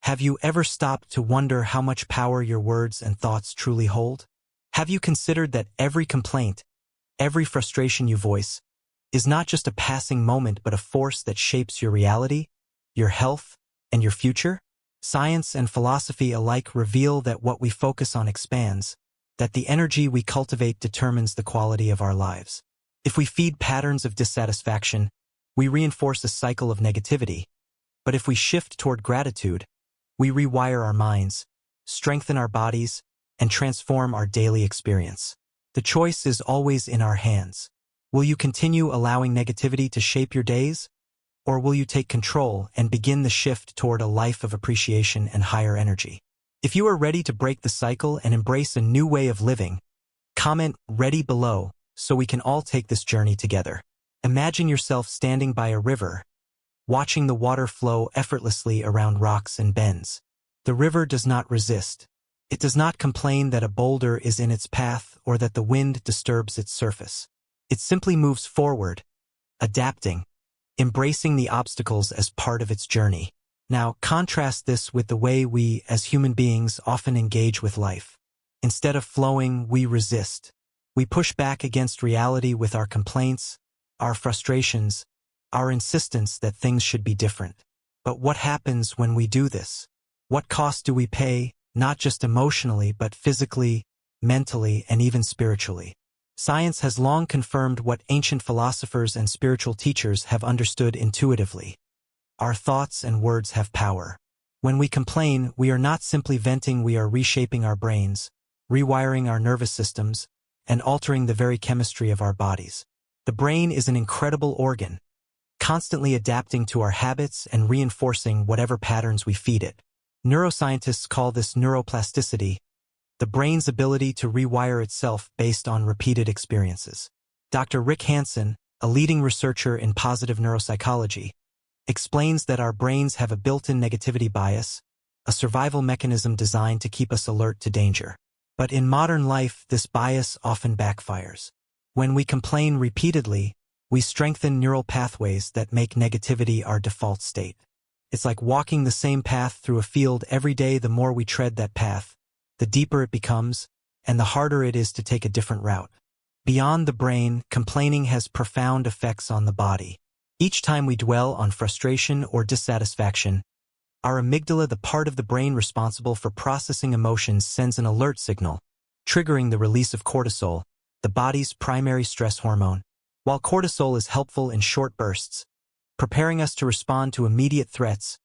Have you ever stopped to wonder how much power your words and thoughts truly hold? Have you considered that every complaint, every frustration you voice, is not just a passing moment but a force that shapes your reality, your health, and your future? Science and philosophy alike reveal that what we focus on expands, that the energy we cultivate determines the quality of our lives. If we feed patterns of dissatisfaction, we reinforce a cycle of negativity. But if we shift toward gratitude, we rewire our minds, strengthen our bodies, and transform our daily experience. The choice is always in our hands. Will you continue allowing negativity to shape your days? Or will you take control and begin the shift toward a life of appreciation and higher energy? If you are ready to break the cycle and embrace a new way of living, comment "ready" below so we can all take this journey together. Imagine yourself standing by a river, watching the water flow effortlessly around rocks and bends. The river does not resist. It does not complain that a boulder is in its path or that the wind disturbs its surface. It simply moves forward, adapting, embracing the obstacles as part of its journey. Now, contrast this with the way we, as human beings, often engage with life. Instead of flowing, we resist. We push back against reality with our complaints, our frustrations, our insistence that things should be different. But what happens when we do this? What cost do we pay, not just emotionally but physically, mentally, and even spiritually? Science has long confirmed what ancient philosophers and spiritual teachers have understood intuitively. Our thoughts and words have power. When we complain, we are not simply venting, we are reshaping our brains, rewiring our nervous systems, and altering the very chemistry of our bodies. The brain is an incredible organ, constantly adapting to our habits and reinforcing whatever patterns we feed it. Neuroscientists call this neuroplasticity, the brain's ability to rewire itself based on repeated experiences. Dr. Rick Hanson, a leading researcher in positive neuropsychology, explains that our brains have a built-in negativity bias, a survival mechanism designed to keep us alert to danger. But in modern life, this bias often backfires. When we complain repeatedly, we strengthen neural pathways that make negativity our default state. It's like walking the same path through a field every day. The more we tread that path, the deeper it becomes, and the harder it is to take a different route. Beyond the brain, complaining has profound effects on the body. Each time we dwell on frustration or dissatisfaction, our amygdala, the part of the brain responsible for processing emotions, sends an alert signal, triggering the release of cortisol, the body's primary stress hormone. While cortisol is helpful in short bursts, preparing us to respond to immediate threats,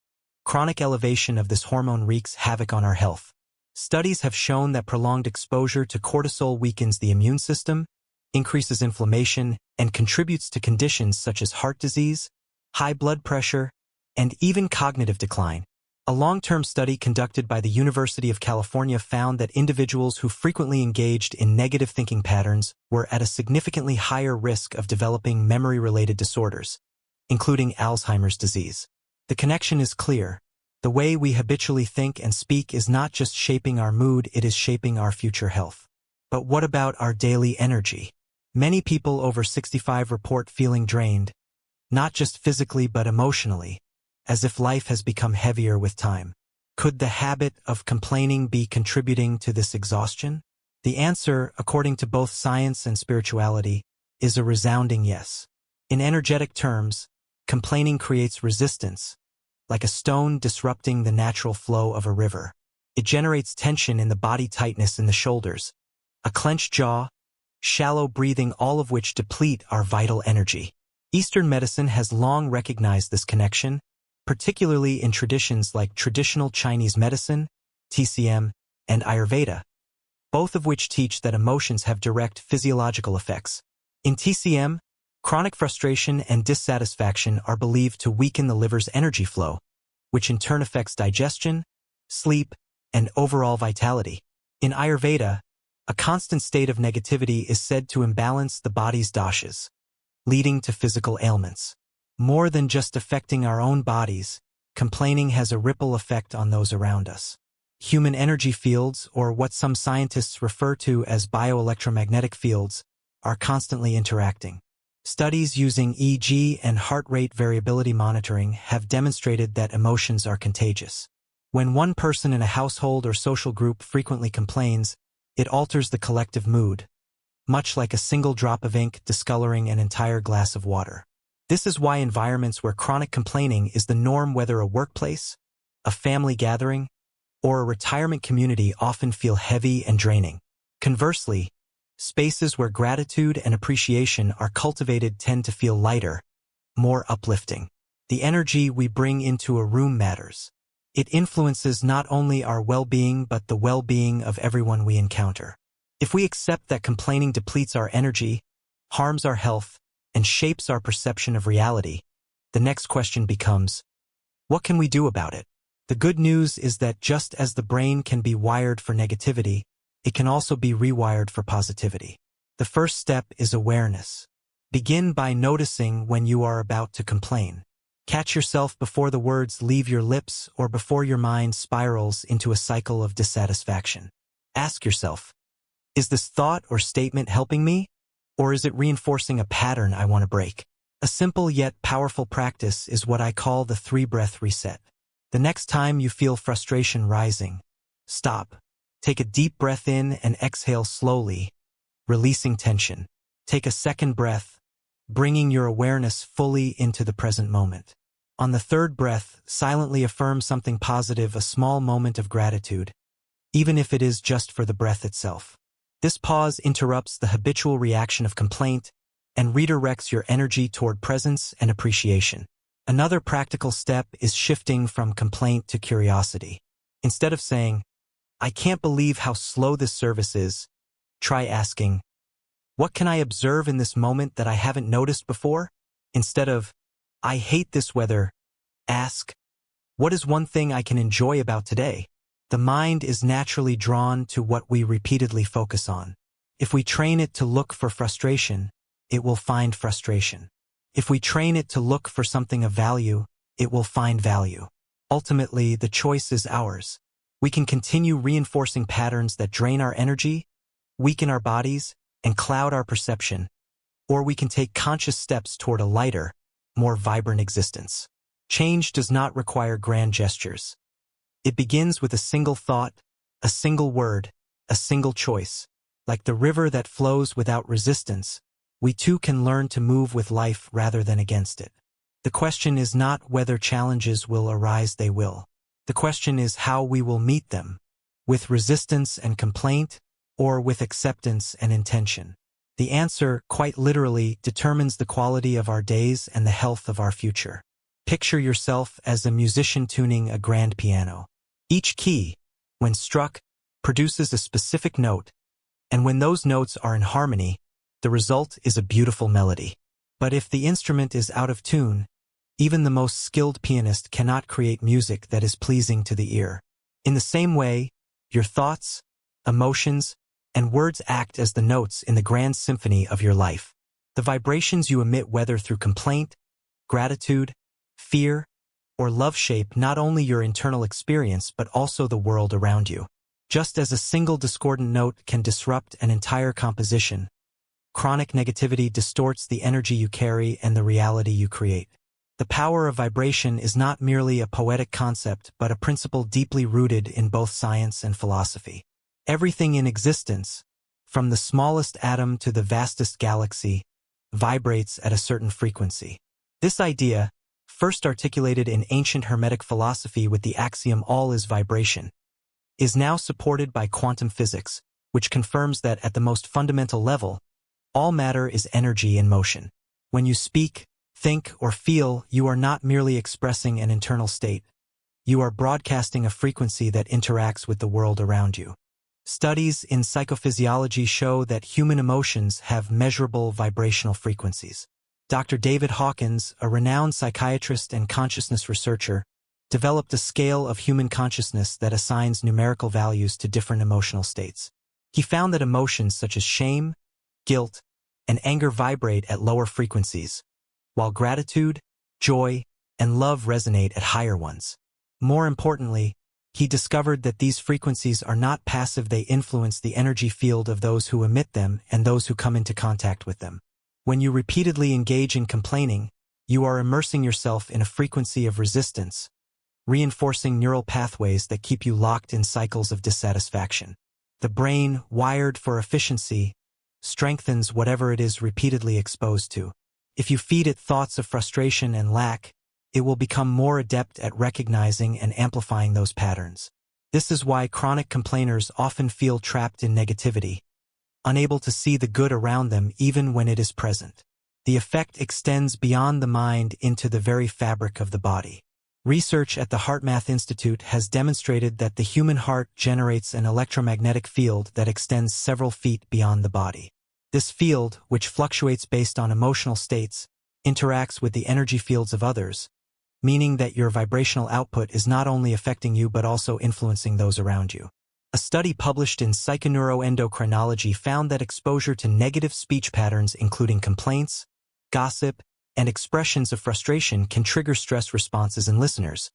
chronic elevation of this hormone wreaks havoc on our health. Studies have shown that prolonged exposure to cortisol weakens the immune system, increases inflammation, and contributes to conditions such as heart disease, high blood pressure, and even cognitive decline. A long-term study conducted by the University of California found that individuals who frequently engaged in negative thinking patterns were at a significantly higher risk of developing memory-related disorders, including Alzheimer's disease. The connection is clear. The way we habitually think and speak is not just shaping our mood, it is shaping our future health. But what about our daily energy? Many people over 65 report feeling drained, not just physically but emotionally, as if life has become heavier with time. Could the habit of complaining be contributing to this exhaustion? The answer, according to both science and spirituality, is a resounding yes. In energetic terms, complaining creates resistance, like a stone disrupting the natural flow of a river. It generates tension in the body, tightness in the shoulders, a clenched jaw, shallow breathing, all of which deplete our vital energy. Eastern medicine has long recognized this connection, particularly in traditions like traditional Chinese medicine, TCM, and Ayurveda, both of which teach that emotions have direct physiological effects. In TCM, chronic frustration and dissatisfaction are believed to weaken the liver's energy flow, which in turn affects digestion, sleep, and overall vitality. In Ayurveda, a constant state of negativity is said to imbalance the body's doshas, leading to physical ailments. More than just affecting our own bodies, complaining has a ripple effect on those around us. Human energy fields, or what some scientists refer to as bioelectromagnetic fields, are constantly interacting. Studies using EEG and heart rate variability monitoring have demonstrated that emotions are contagious. When one person in a household or social group frequently complains, it alters the collective mood, much like a single drop of ink discoloring an entire glass of water. This is why environments where chronic complaining is the norm, whether a workplace, a family gathering, or a retirement community, often feel heavy and draining. Conversely, spaces where gratitude and appreciation are cultivated tend to feel lighter, more uplifting. The energy we bring into a room matters. It influences not only our well-being but the well-being of everyone we encounter. If we accept that complaining depletes our energy, harms our health, and shapes our perception of reality, the next question becomes, what can we do about it? The good news is that just as the brain can be wired for negativity, it can also be rewired for positivity. The first step is awareness. Begin by noticing when you are about to complain. Catch yourself before the words leave your lips or before your mind spirals into a cycle of dissatisfaction. Ask yourself, is this thought or statement helping me? Or is it reinforcing a pattern I want to break? A simple yet powerful practice is what I call the 3-breath reset. The next time you feel frustration rising, stop. Take a deep breath in and exhale slowly, releasing tension. Take a second breath, bringing your awareness fully into the present moment. On the third breath, silently affirm something positive, a small moment of gratitude, even if it is just for the breath itself. This pause interrupts the habitual reaction of complaint and redirects your energy toward presence and appreciation. Another practical step is shifting from complaint to curiosity. Instead of saying, I can't believe how slow this service is, try asking, what can I observe in this moment that I haven't noticed before? Instead of, I hate this weather, ask, what is one thing I can enjoy about today? The mind is naturally drawn to what we repeatedly focus on. If we train it to look for frustration, it will find frustration. If we train it to look for something of value, it will find value. Ultimately, the choice is ours. We can continue reinforcing patterns that drain our energy, weaken our bodies, and cloud our perception, or we can take conscious steps toward a lighter, more vibrant existence. Change does not require grand gestures. It begins with a single thought, a single word, a single choice. Like the river that flows without resistance, we too can learn to move with life rather than against it. The question is not whether challenges will arise, they will. The question is how we will meet them, with resistance and complaint, or with acceptance and intention. The answer, quite literally, determines the quality of our days and the health of our future. Picture yourself as a musician tuning a grand piano. Each key, when struck, produces a specific note, and when those notes are in harmony, the result is a beautiful melody. But if the instrument is out of tune, even the most skilled pianist cannot create music that is pleasing to the ear. In the same way, your thoughts, emotions, and words act as the notes in the grand symphony of your life. The vibrations you emit, whether through complaint, gratitude, fear, or love, shape not only your internal experience but also the world around you. Just as a single discordant note can disrupt an entire composition, chronic negativity distorts the energy you carry and the reality you create. The power of vibration is not merely a poetic concept but a principle deeply rooted in both science and philosophy. Everything in existence, from the smallest atom to the vastest galaxy, vibrates at a certain frequency. This idea, first articulated in ancient Hermetic philosophy with the axiom all is vibration, is now supported by quantum physics, which confirms that at the most fundamental level, all matter is energy in motion. When you speak, think, or feel, you are not merely expressing an internal state. You are broadcasting a frequency that interacts with the world around you. Studies in psychophysiology show that human emotions have measurable vibrational frequencies. Dr. David Hawkins, a renowned psychiatrist and consciousness researcher, developed a scale of human consciousness that assigns numerical values to different emotional states. He found that emotions such as shame, guilt, and anger vibrate at lower frequencies, while gratitude, joy, and love resonate at higher ones. More importantly, he discovered that these frequencies are not passive, they influence the energy field of those who emit them and those who come into contact with them. When you repeatedly engage in complaining, you are immersing yourself in a frequency of resistance, reinforcing neural pathways that keep you locked in cycles of dissatisfaction. The brain, wired for efficiency, strengthens whatever it is repeatedly exposed to. If you feed it thoughts of frustration and lack, it will become more adept at recognizing and amplifying those patterns. This is why chronic complainers often feel trapped in negativity, unable to see the good around them even when it is present. The effect extends beyond the mind into the very fabric of the body. Research at the HeartMath Institute has demonstrated that the human heart generates an electromagnetic field that extends several feet beyond the body. This field, which fluctuates based on emotional states, interacts with the energy fields of others, meaning that your vibrational output is not only affecting you but also influencing those around you. A study published in Psychoneuroendocrinology found that exposure to negative speech patterns including complaints, gossip, and expressions of frustration can trigger stress responses in listeners,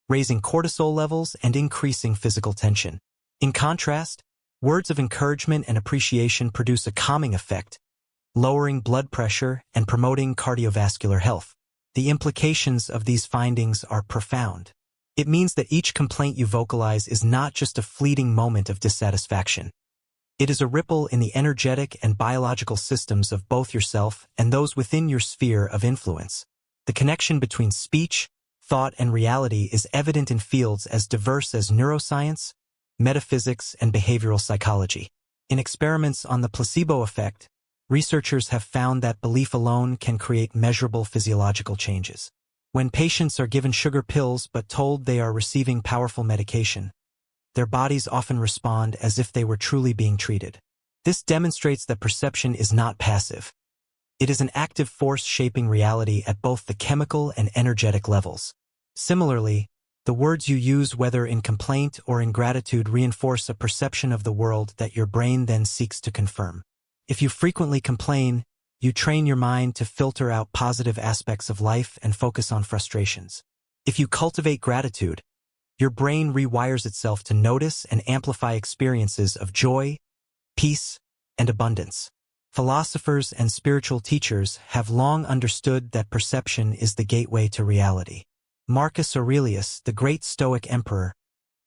raising cortisol levels and increasing physical tension. In contrast, words of encouragement and appreciation produce a calming effect, lowering blood pressure and promoting cardiovascular health. The implications of these findings are profound. It means that each complaint you vocalize is not just a fleeting moment of dissatisfaction. It is a ripple in the energetic and biological systems of both yourself and those within your sphere of influence. The connection between speech, thought, and reality is evident in fields as diverse as neuroscience, metaphysics, and behavioral psychology. In experiments on the placebo effect, researchers have found that belief alone can create measurable physiological changes. When patients are given sugar pills but told they are receiving powerful medication, their bodies often respond as if they were truly being treated. This demonstrates that perception is not passive. It is an active force shaping reality at both the chemical and energetic levels. Similarly, the words you use, whether in complaint or in gratitude, reinforce a perception of the world that your brain then seeks to confirm. If you frequently complain, you train your mind to filter out positive aspects of life and focus on frustrations. If you cultivate gratitude, your brain rewires itself to notice and amplify experiences of joy, peace, and abundance. Philosophers and spiritual teachers have long understood that perception is the gateway to reality. Marcus Aurelius, the great Stoic emperor,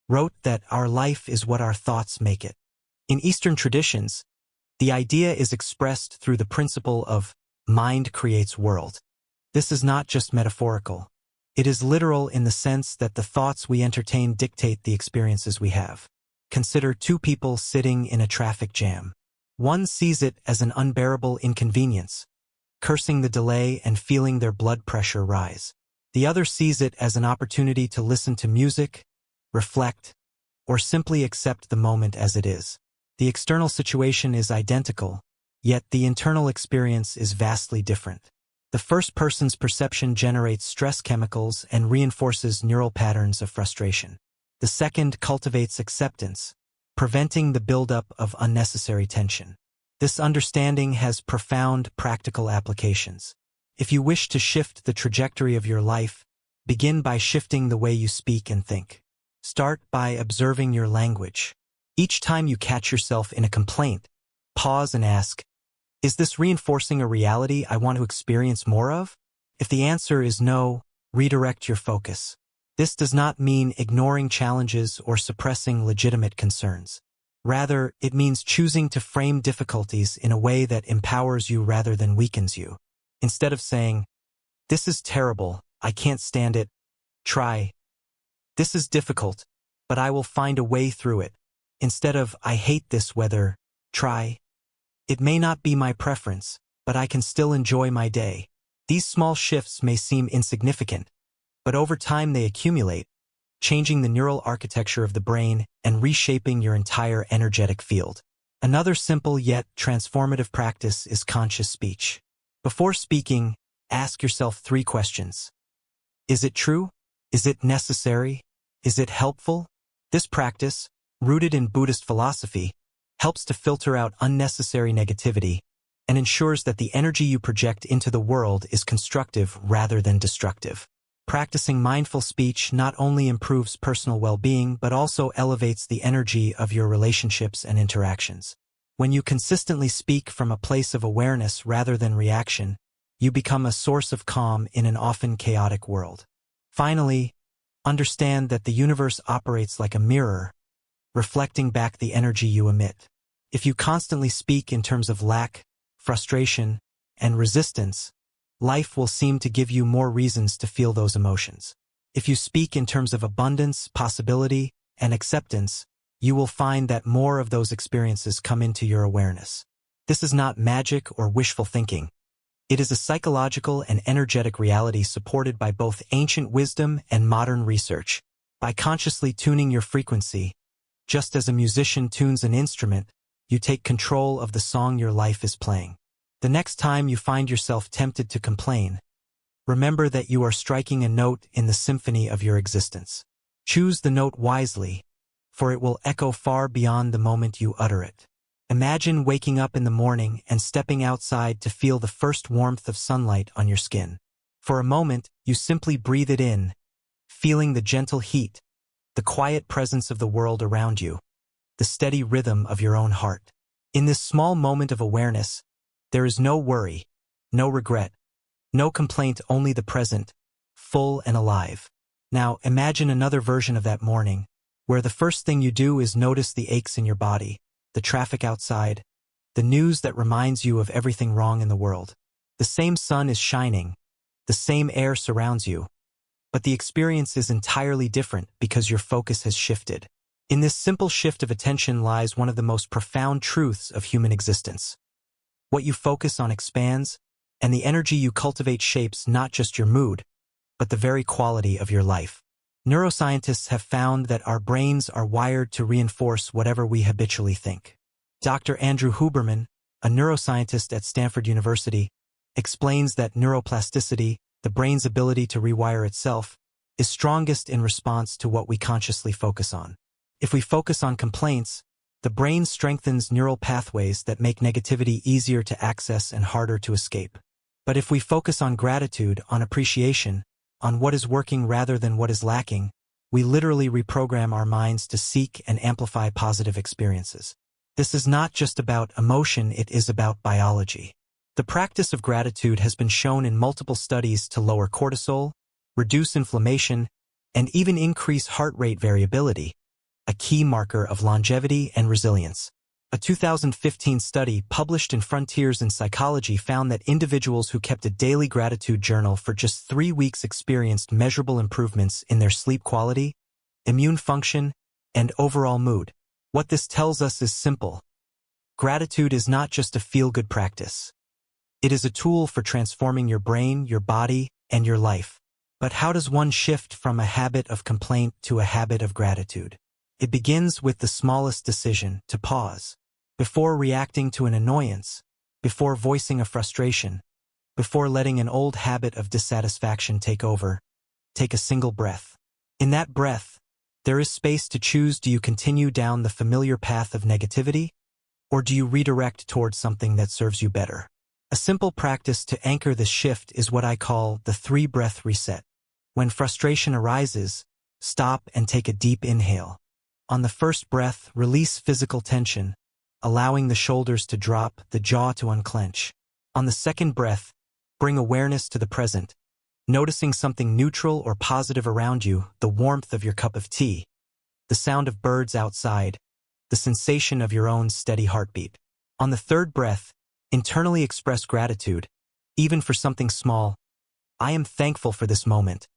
wrote that our life is what our thoughts make it. In Eastern traditions, the idea is expressed through the principle of mind creates world. This is not just metaphorical. It is literal in the sense that the thoughts we entertain dictate the experiences we have. Consider two people sitting in a traffic jam. One sees it as an unbearable inconvenience, cursing the delay and feeling their blood pressure rise. The other sees it as an opportunity to listen to music, reflect, or simply accept the moment as it is. The external situation is identical, yet the internal experience is vastly different. The first person's perception generates stress chemicals and reinforces neural patterns of frustration. The second cultivates acceptance, preventing the buildup of unnecessary tension. This understanding has profound practical applications. If you wish to shift the trajectory of your life, begin by shifting the way you speak and think. Start by observing your language. Each time you catch yourself in a complaint, pause and ask, is this reinforcing a reality I want to experience more of? If the answer is no, redirect your focus. This does not mean ignoring challenges or suppressing legitimate concerns. Rather, it means choosing to frame difficulties in a way that empowers you rather than weakens you. Instead of saying, "This is terrible, I can't stand it," try, "This is difficult, but I will find a way through it." Instead of, "I hate this weather," try, "It may not be my preference, but I can still enjoy my day." These small shifts may seem insignificant, but over time they accumulate, changing the neural architecture of the brain and reshaping your entire energetic field. Another simple yet transformative practice is conscious speech. Before speaking, ask yourself 3 questions. Is it true? Is it necessary? Is it helpful? This practice, rooted in Buddhist philosophy, helps to filter out unnecessary negativity and ensures that the energy you project into the world is constructive rather than destructive. Practicing mindful speech not only improves personal well-being but also elevates the energy of your relationships and interactions. When you consistently speak from a place of awareness rather than reaction, you become a source of calm in an often chaotic world. Finally, Understand that the universe operates like a mirror, reflecting back the energy you emit. If you constantly speak in terms of lack, frustration, and resistance, life will seem to give you more reasons to feel those emotions. If you speak in terms of abundance, possibility, and acceptance, you will find that more of those experiences come into your awareness. This is not magic or wishful thinking. It is a psychological and energetic reality supported by both ancient wisdom and modern research. By consciously tuning your frequency, just as a musician tunes an instrument, you take control of the song your life is playing. The next time you find yourself tempted to complain, remember that you are striking a note in the symphony of your existence. Choose the note wisely, for it will echo far beyond the moment you utter it. Imagine waking up in the morning and stepping outside to feel the first warmth of sunlight on your skin. For a moment, you simply breathe it in, feeling the gentle heat, the quiet presence of the world around you, the steady rhythm of your own heart. In this small moment of awareness, there is no worry, no regret, no complaint, only the present, full and alive. Now, imagine another version of that morning, where the first thing you do is notice the aches in your body, the traffic outside, the news that reminds you of everything wrong in the world. The same sun is shining, the same air surrounds you, but the experience is entirely different because your focus has shifted. In this simple shift of attention lies one of the most profound truths of human existence. What you focus on expands, and the energy you cultivate shapes not just your mood, but the very quality of your life. Neuroscientists have found that our brains are wired to reinforce whatever we habitually think. Dr. Andrew Huberman, a neuroscientist at Stanford University, explains that neuroplasticity, the brain's ability to rewire itself, is strongest in response to what we consciously focus on. If we focus on complaints, the brain strengthens neural pathways that make negativity easier to access and harder to escape. But if we focus on gratitude, on appreciation, on what is working rather than what is lacking, we literally reprogram our minds to seek and amplify positive experiences. This is not just about emotion, it is about biology. The practice of gratitude has been shown in multiple studies to lower cortisol, reduce inflammation, and even increase heart rate variability, a key marker of longevity and resilience. A 2015 study published in Frontiers in Psychology found that individuals who kept a daily gratitude journal for just 3 weeks experienced measurable improvements in their sleep quality, immune function, and overall mood. What this tells us is simple. Gratitude is not just a feel-good practice. It is a tool for transforming your brain, your body, and your life. But how does one shift from a habit of complaint to a habit of gratitude? It begins with the smallest decision, to pause. Before reacting to an annoyance, before voicing a frustration, before letting an old habit of dissatisfaction take over, take a single breath. In that breath, there is space to choose: do you continue down the familiar path of negativity, or do you redirect towards something that serves you better? A simple practice to anchor this shift is what I call the 3-breath reset. When frustration arises, stop and take a deep inhale. On the first breath, release physical tension, allowing the shoulders to drop, the jaw to unclench. On the second breath, bring awareness to the present, noticing something neutral or positive around you, the warmth of your cup of tea, the sound of birds outside, the sensation of your own steady heartbeat. On the third breath, internally express gratitude, even for something small. I am thankful for this moment,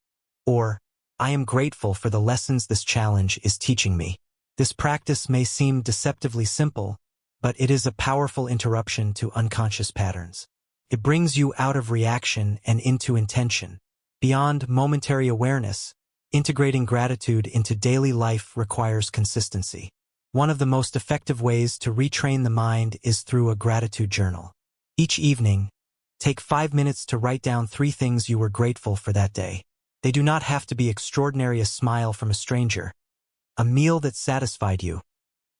or I am grateful for the lessons this challenge is teaching me. This practice may seem deceptively simple, but it is a powerful interruption to unconscious patterns. It brings you out of reaction and into intention. Beyond momentary awareness, integrating gratitude into daily life requires consistency. One of the most effective ways to retrain the mind is through a gratitude journal. Each evening, take 5 minutes to write down 3 things you were grateful for that day. They do not have to be extraordinary: a smile from a stranger, a meal that satisfied you,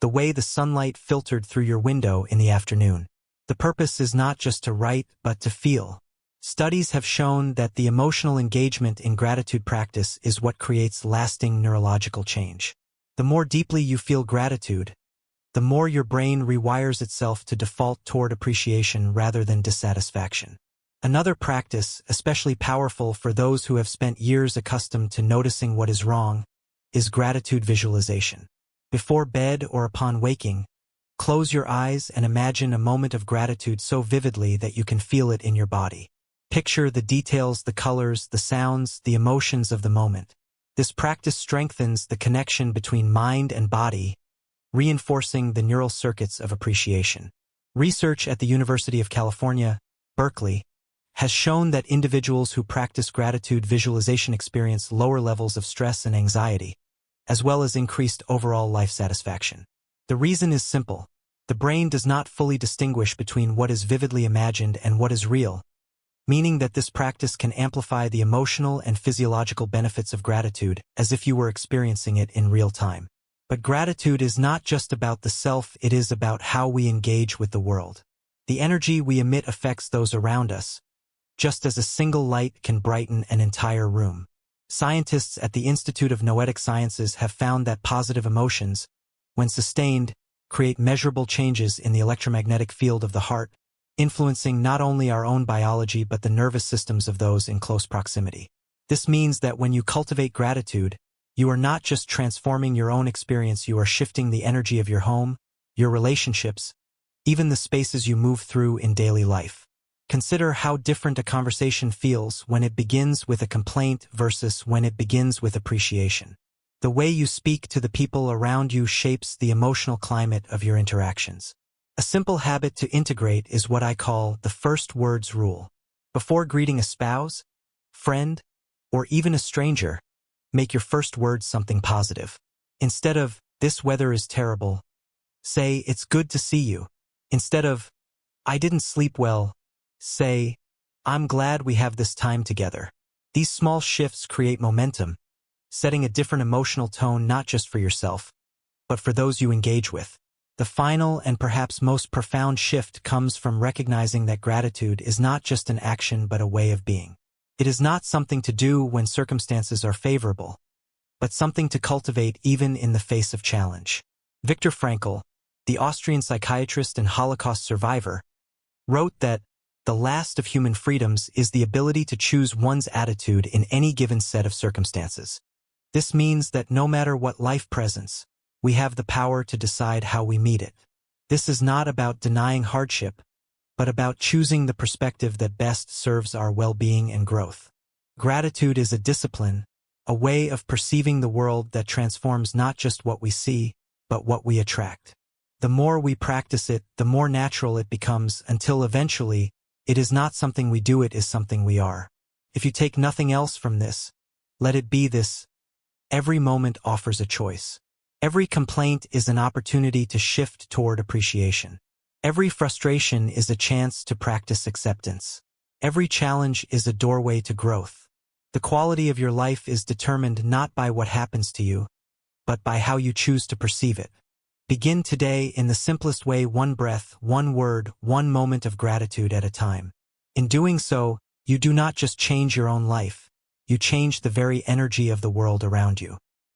the way the sunlight filtered through your window in the afternoon. The purpose is not just to write, but to feel. Studies have shown that the emotional engagement in gratitude practice is what creates lasting neurological change. The more deeply you feel gratitude, the more your brain rewires itself to default toward appreciation rather than dissatisfaction. Another practice, especially powerful for those who have spent years accustomed to noticing what is wrong, is gratitude visualization. Before bed or upon waking, close your eyes and imagine a moment of gratitude so vividly that you can feel it in your body. Picture the details, the colors, the sounds, the emotions of the moment. This practice strengthens the connection between mind and body, reinforcing the neural circuits of appreciation. Research at the University of California, Berkeley, has shown that individuals who practice gratitude visualization experience lower levels of stress and anxiety, as well as increased overall life satisfaction. The reason is simple. The brain does not fully distinguish between what is vividly imagined and what is real, meaning that this practice can amplify the emotional and physiological benefits of gratitude as if you were experiencing it in real time. But gratitude is not just about the self, it is about how we engage with the world. The energy we emit affects those around us, just as a single light can brighten an entire room. Scientists at the Institute of Noetic Sciences have found that positive emotions, when sustained, create measurable changes in the electromagnetic field of the heart, influencing not only our own biology but the nervous systems of those in close proximity. This means that when you cultivate gratitude, you are not just transforming your own experience, you are shifting the energy of your home, your relationships, even the spaces you move through in daily life. Consider how different a conversation feels when it begins with a complaint versus when it begins with appreciation. The way you speak to the people around you shapes the emotional climate of your interactions. A simple habit to integrate is what I call the first words rule. Before greeting a spouse, friend, or even a stranger, make your first words something positive. Instead of, "This weather is terrible," say, "It's good to see you." Instead of, "I didn't sleep well," say, "I'm glad we have this time together." These small shifts create momentum, setting a different emotional tone not just for yourself, but for those you engage with. The final and perhaps most profound shift comes from recognizing that gratitude is not just an action but a way of being. It is not something to do when circumstances are favorable, but something to cultivate even in the face of challenge. Viktor Frankl, the Austrian psychiatrist and Holocaust survivor, wrote that the last of human freedoms is the ability to choose one's attitude in any given set of circumstances. This means that no matter what life presents, we have the power to decide how we meet it. This is not about denying hardship, but about choosing the perspective that best serves our well-being and growth. Gratitude is a discipline, a way of perceiving the world that transforms not just what we see, but what we attract. The more we practice it, the more natural it becomes, until eventually, it is not something we do, it is something we are. If you take nothing else from this, let it be this: every moment offers a choice. Every complaint is an opportunity to shift toward appreciation. Every frustration is a chance to practice acceptance. Every challenge is a doorway to growth. The quality of your life is determined not by what happens to you, but by how you choose to perceive it. Begin today in the simplest way, one breath, one word, one moment of gratitude at a time. In doing so, you do not just change your own life, you change the very energy of the world around you.